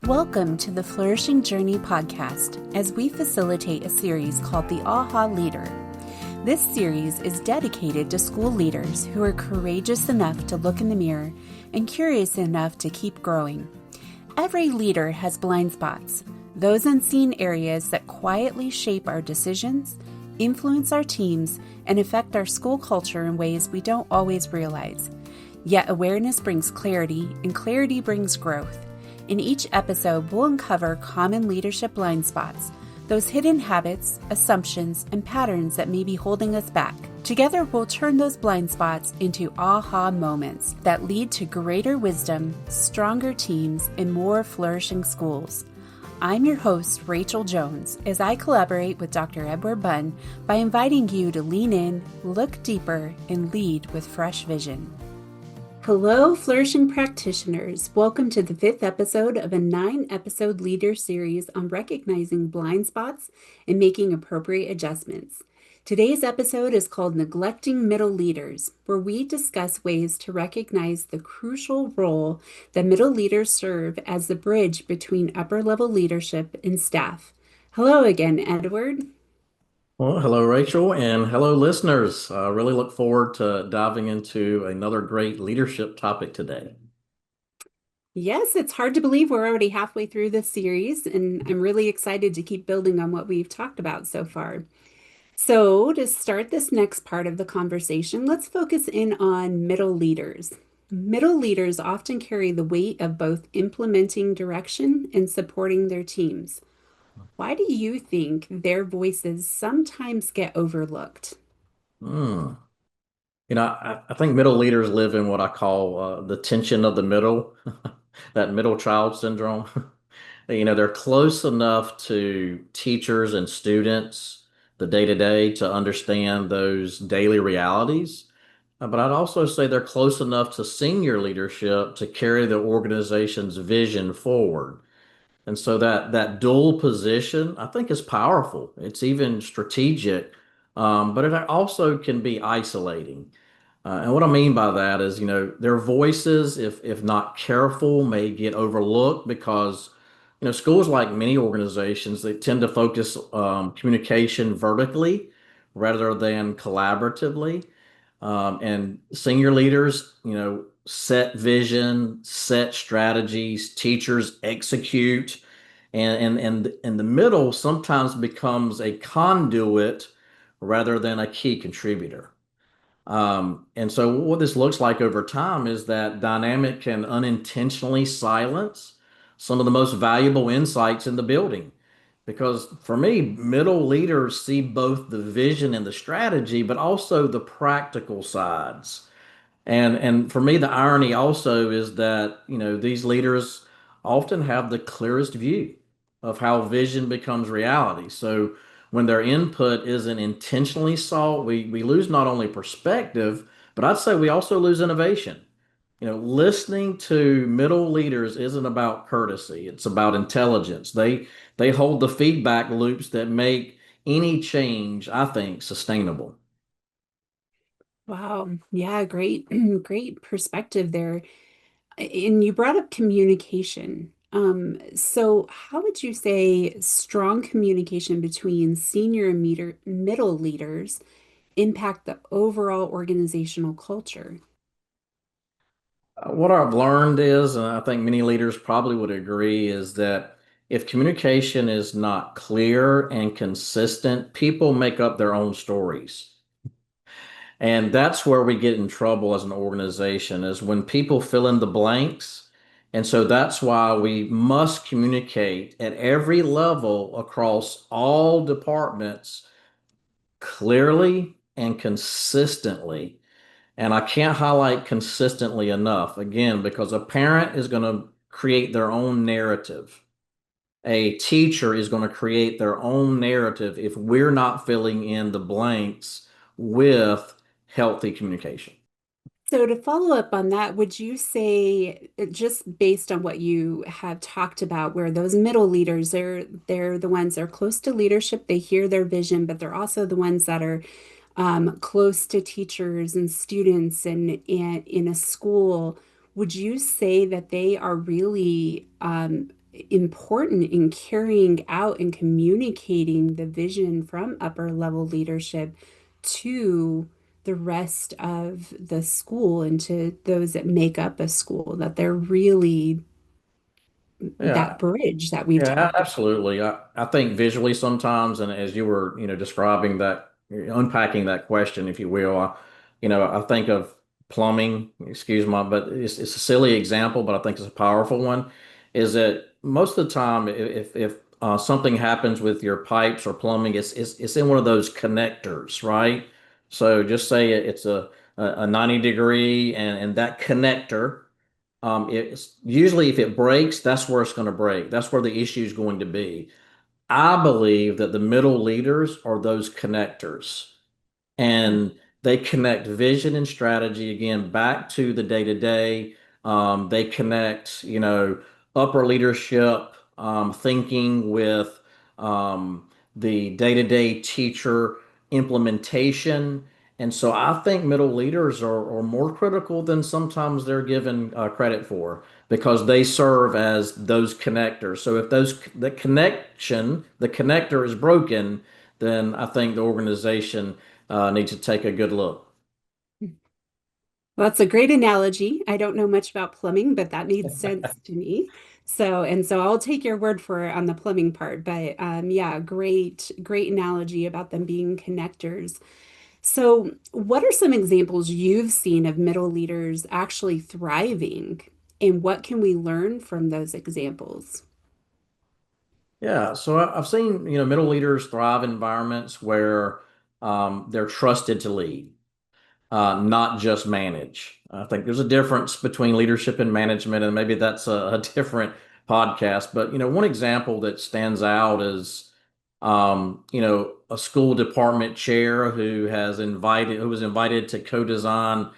Welcome to the Flourishing Journey podcast as we facilitate a series called the AHA Leader. This series is dedicated to school leaders who are courageous enough to look in the mirror and curious enough to keep growing. Every leader has blind spots, those unseen areas that quietly shape our decisions, influence our teams, and affect our school culture in ways we don't always realize. Yet awareness brings clarity, and clarity brings growth. In each episode, we'll uncover common leadership blind spots, those hidden habits, assumptions, and patterns that may be holding us back. Together, we'll turn those blind spots into aha moments that lead to greater wisdom, stronger teams, and more flourishing schools. I'm your host, Rachael Jones, as I collaborate with Dr. Edward Bunn by inviting you to lean in, look deeper, and lead with fresh vision. Hello, flourishing practitioners. Welcome to the 5th episode of a 9-episode leader series on recognizing blind spots and making appropriate adjustments. Today's episode is called Neglecting Middle Leaders, where we discuss ways to recognize the crucial role that middle leaders serve as the bridge between upper-level leadership and staff. Hello again, Edward. Well, hello, Rachel, and hello, listeners. I really look forward to diving into another great leadership topic today. Yes, it's hard to believe we're already halfway through this series, and I'm really excited to keep building on what we've talked about so far. So, to start this next part of the conversation, let's focus in on middle leaders. Middle leaders often carry the weight of both implementing direction and supporting their teams. Why do you think their voices sometimes get overlooked? Hmm. I think middle leaders live in what I call the tension of the middle, that middle child syndrome. They're close enough to teachers and students, the day to day, to understand those daily realities. But I'd also say they're close enough to senior leadership to carry the organization's vision forward. And so that dual position, I think, is powerful. It's even strategic, but it also can be isolating. And what I mean by that is, their voices, if not careful, may get overlooked because, schools, like many organizations, they tend to focus communication vertically rather than collaboratively. And senior leaders, set vision, set strategies, teachers execute, and the middle sometimes becomes a conduit rather than a key contributor. And so what this looks like over time is that dynamic can unintentionally silence some of the most valuable insights in the building. Because for me, middle leaders see both the vision and the strategy, but also the practical sides. And for me, the irony also is that, these leaders often have the clearest view of how vision becomes reality. So when their input isn't intentionally sought, we lose not only perspective, but I'd say we also lose innovation. Listening to middle leaders isn't about courtesy, it's about intelligence. They hold the feedback loops that make any change, I think, sustainable. Wow. Yeah, great, great perspective there. And you brought up communication. So how would you say strong communication between senior and middle leaders impact the overall organizational culture? What I've learned is, and I think many leaders probably would agree, is that if communication is not clear and consistent, people make up their own stories. And that's where we get in trouble as an organization, is when people fill in the blanks. And so that's why we must communicate at every level across all departments clearly and consistently. And I can't highlight consistently enough, again, because a parent is going to create their own narrative. A teacher is going to create their own narrative if we're not filling in the blanks with healthy communication. So to follow up on that, would you say, just based on what you have talked about, where those middle leaders, they're the ones that are close to leadership, they hear their vision, but they're also the ones that are close to teachers and students and in a school. Would you say that they are really important in carrying out and communicating the vision from upper level leadership to the rest of the school and to those that make up a school, that they're really that Yeah, bridge that we've yeah, talked about. absolutely. I think visually sometimes, and as you were, describing that, unpacking that question, if you will, I think of plumbing, excuse my, but it's a silly example, but I think it's a powerful one, is that most of the time, if something happens with your pipes or plumbing, it's in one of those connectors, right? So just say it's a 90 degree and that connector. It's usually if it breaks, that's where it's going to break. That's where the issue is going to be. I believe that the middle leaders are those connectors and they connect vision and strategy again back to the day to day. They connect, upper leadership thinking with the day to day teacher implementation. And so I think middle leaders are more critical than sometimes they're given credit for because they serve as those connectors. So if the connector is broken, then I think the organization need to take a good look. Well, that's a great analogy. I don't know much about plumbing, but that made sense to me. So I'll take your word for it on the plumbing part. But yeah, great analogy about them being connectors. So, what are some examples you've seen of middle leaders actually thriving, and what can we learn from those examples? Yeah, so I've seen, middle leaders thrive in environments where they're trusted to lead, not just manage. I think there's a difference between leadership and management, and maybe that's a different podcast. But one example that stands out is, a school department chair who was invited to co-design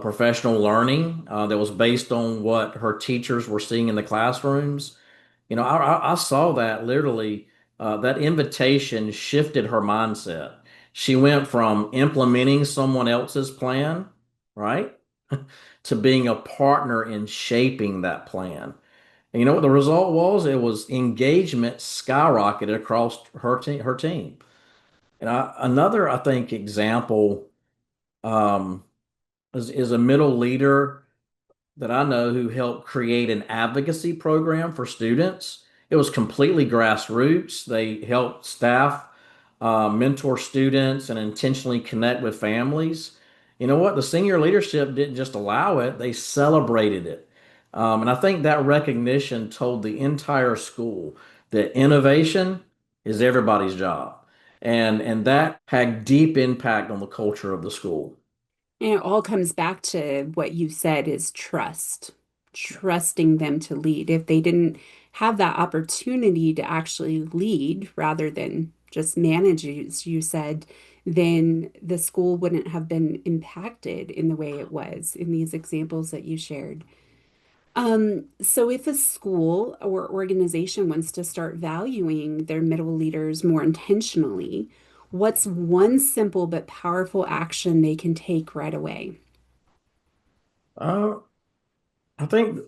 professional learning that was based on what her teachers were seeing in the classrooms. I saw that literally, that invitation shifted her mindset. She went from implementing someone else's plan, right, to being a partner in shaping that plan. And you know what the result was? It was engagement skyrocketed across her team. And another, I think, example um, is a middle leader that I know who helped create an advocacy program for students. It was completely grassroots. They helped staff mentor students and intentionally connect with families. You know what? The senior leadership didn't just allow it, they celebrated it. And I think that recognition told the entire school that innovation is everybody's job. And that had deep impact on the culture of the school. And it all comes back to what you said is trust, trusting them to lead. If they didn't have that opportunity to actually lead rather than just manage, as you said, then the school wouldn't have been impacted in the way it was in these examples that you shared. So if a school or organization wants to start valuing their middle leaders more intentionally, what's one simple but powerful action they can take right away? Uh, I think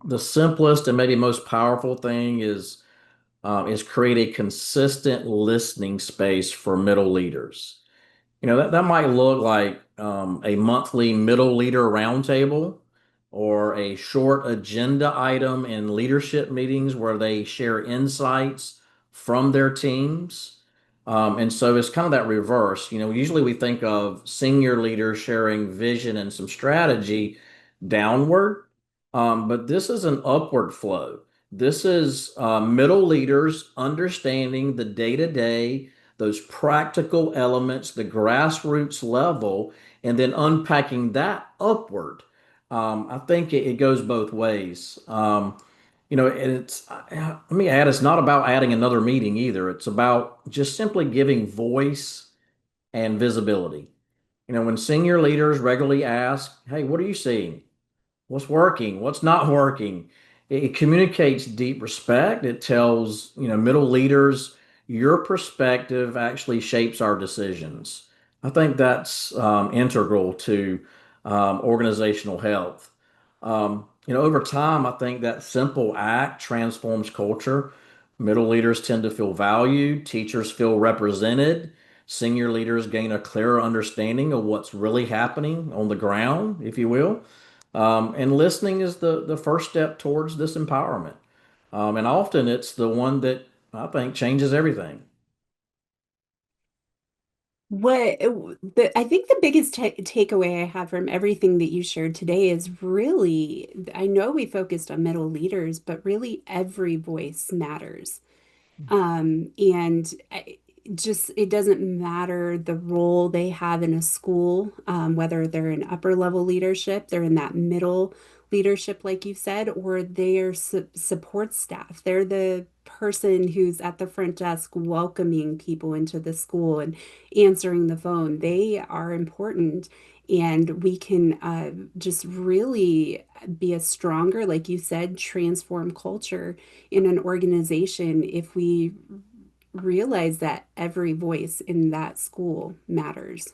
the simplest and maybe most powerful thing is create a consistent listening space for middle leaders. That might look like a monthly middle leader roundtable or a short agenda item in leadership meetings where they share insights from their teams. And so it's kind of that reverse. Usually we think of senior leaders sharing vision and some strategy downward, but this is an upward flow. This is middle leaders understanding the day to day, those practical elements, the grassroots level, and then unpacking that upward. I think it goes both ways. And let me add, it's not about adding another meeting either. It's about just simply giving voice and visibility. When senior leaders regularly ask, hey, what are you seeing? What's working? What's not working? It communicates deep respect. It tells, middle leaders, your perspective actually shapes our decisions. I think that's integral to organizational health. Over time, I think that simple act transforms culture. Middle leaders tend to feel valued, teachers feel represented, senior leaders gain a clearer understanding of what's really happening on the ground, if you will. And listening is the first step towards this empowerment. And often it's the one that I think changes everything. I think the biggest takeaway I have from everything that you shared today is really, I know we focused on middle leaders, but really every voice matters. And just it doesn't matter the role they have in a school, whether they're in upper level leadership, they're in that middle leadership, like you said, or they're support staff. They're the person who's at the front desk welcoming people into the school and answering the phone. They are important. And we can just really be a stronger, like you said, transform culture in an organization if we realize that every voice in that school matters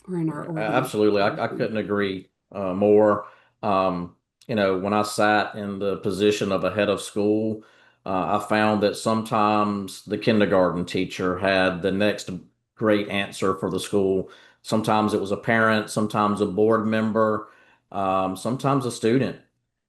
or in our Absolutely. I organization. couldn't agree more. Um, when I sat in the position of a head of school, I found that sometimes the kindergarten teacher had the next great answer for the school. Sometimes it was a parent, sometimes a board member, sometimes a student.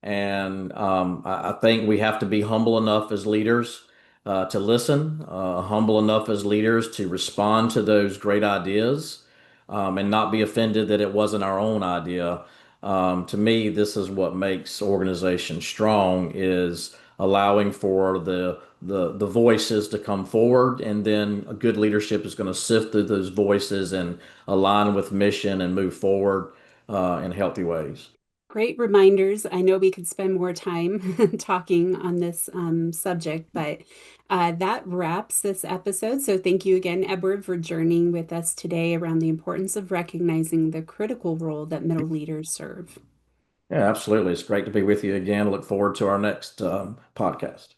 And I think we have to be humble enough as leaders to listen, humble enough as leaders to respond to those great ideas and not be offended that it wasn't our own idea. To me, this is what makes organizations strong is allowing for the voices to come forward, and then a good leadership is going to sift through those voices and align with mission and move forward in healthy ways. Great reminders. I know we could spend more time talking on this subject, but that wraps this episode. So thank you again, Edward, for journeying with us today around the importance of recognizing the critical role that middle leaders serve. Yeah, absolutely. It's great to be with you again. Look forward to our next podcast.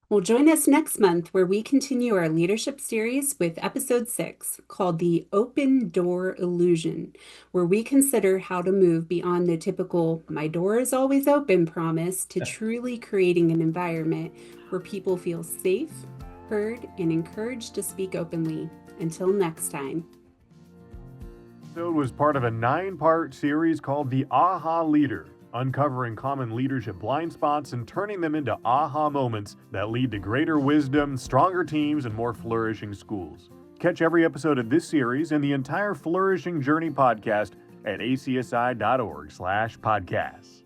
Well, join us next month where we continue our leadership series with episode 6 called The Open Door Illusion, where we consider how to move beyond the typical "my door is always open" promise to truly creating an environment where people feel safe, heard, and encouraged to speak openly. Until next time. Episode was part of a 9-part series called The Aha Leader, uncovering common leadership blind spots and turning them into aha moments that lead to greater wisdom, stronger teams, and more flourishing schools. Catch every episode of this series and the entire Flourishing Journey podcast at acsi.org/podcasts.